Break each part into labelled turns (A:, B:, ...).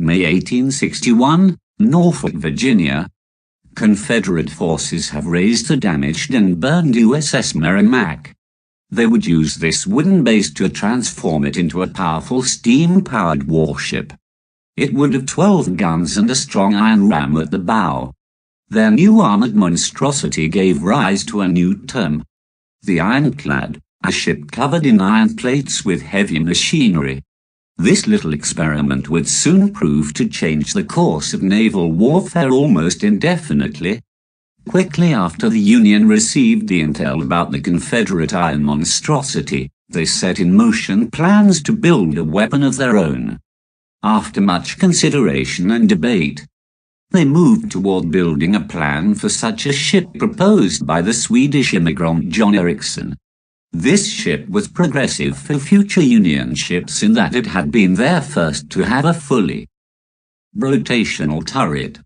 A: May 1861, Norfolk, Virginia. Confederate forces have razed the damaged and burned USS Merrimac. They would use this wooden base to transform it into a powerful steam-powered warship. It would have 12 guns and a strong iron ram at the bow. Their new armored monstrosity gave rise to a new term, the ironclad, a ship covered in iron plates with heavy machinery. This little experiment would soon prove to change the course of naval warfare almost indefinitely. Quickly after the Union received the intel about the Confederate iron monstrosity, they set in motion plans to build a weapon of their own. After much consideration and debate, they moved toward building a plan for such a ship proposed by the Swedish immigrant John Ericsson. This ship was progressive for future Union ships in that it had been their first to have a fully rotational turret.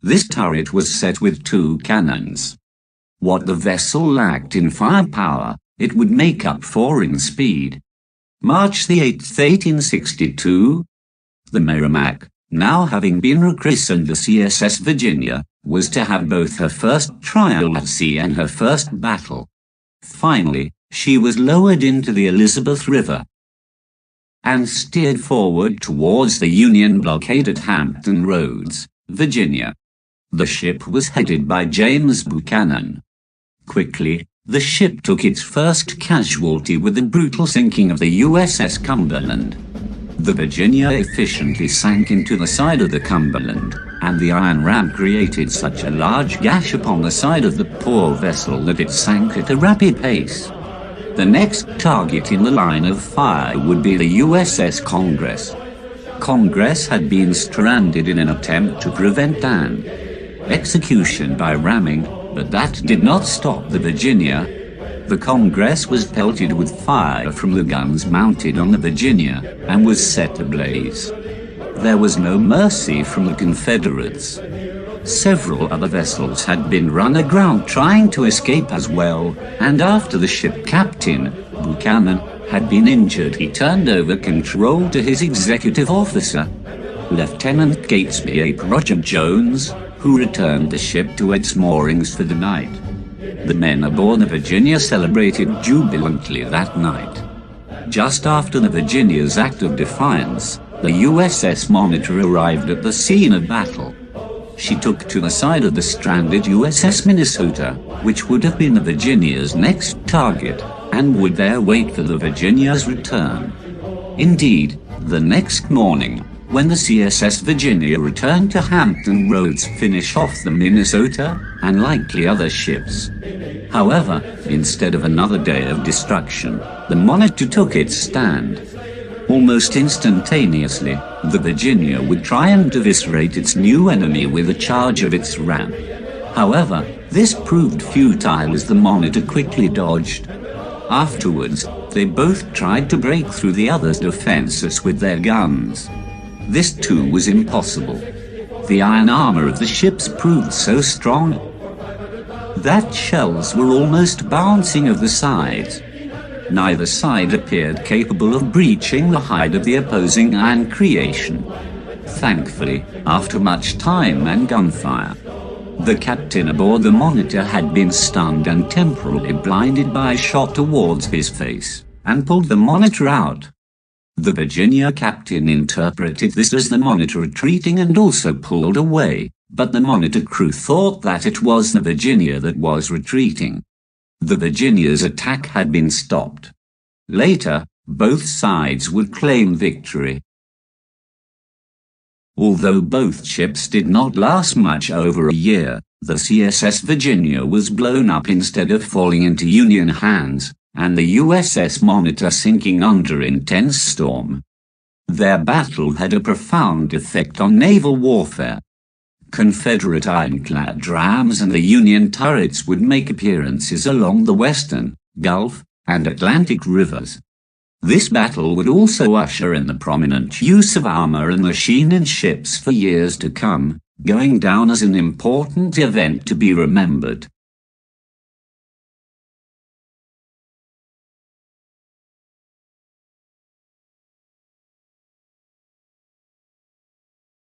A: This turret was set with 2 cannons. What the vessel lacked in firepower, it would make up for in speed. March 8, 1862, the Merrimac, now having been rechristened the CSS Virginia, was to have both her first trial at sea and her first battle. Finally, she was lowered into the Elizabeth River and steered forward towards the Union blockade at Hampton Roads, Virginia. The ship was headed by James Buchanan. Quickly, the ship took its first casualty with the brutal sinking of the USS Cumberland. The Virginia efficiently sank into the side of the Cumberland, and the iron ram created such a large gash upon the side of the poor vessel that it sank at a rapid pace. The next target in the line of fire would be the USS Congress. Congress had been stranded in an attempt to prevent an execution by ramming, but that did not stop the Virginia. The Congress was pelted with fire from the guns mounted on the Virginia, and was set ablaze. There was no mercy from the Confederates. Several other vessels had been run aground trying to escape as well, and after the ship captain, Buchanan, had been injured, he turned over control to his executive officer, Lieutenant Catesby A. Roger Jones, who returned the ship to its moorings for the night. The men aboard the Virginia celebrated jubilantly that night. Just after the Virginia's act of defiance, the USS Monitor arrived at the scene of battle. She took to the side of the stranded USS Minnesota, which would have been the Virginia's next target, and would there wait for the Virginia's return. Indeed, the next morning, when the CSS Virginia returned to Hampton Roads to finish off the Minnesota, and likely other ships. However, instead of another day of destruction, the Monitor took its stand. Almost instantaneously, the Virginia would try and eviscerate its new enemy with a charge of its ram. However, this proved futile as the Monitor quickly dodged. Afterwards, they both tried to break through the other's defenses with their guns. This too was impossible. The iron armor of the ships proved so strong that shells were almost bouncing off the sides. Neither side appeared capable of breaching the hide of the opposing iron creation. Thankfully, after much time and gunfire, the captain aboard the Monitor had been stunned and temporarily blinded by a shot towards his face, and pulled the Monitor out. The Virginia captain interpreted this as the Monitor retreating and also pulled away, but the Monitor crew thought that it was the Virginia that was retreating. The Virginia's attack had been stopped. Later, both sides would claim victory. Although both ships did not last much over a year, the CSS Virginia was blown up instead of falling into Union hands, and the USS Monitor sinking under intense storm. Their battle had a profound effect on naval warfare. Confederate ironclad rams and the Union turrets would make appearances along the Western, Gulf, and Atlantic rivers. This battle would also usher in the prominent use of armor and machine in ships for years to come, going down as an important event to be remembered.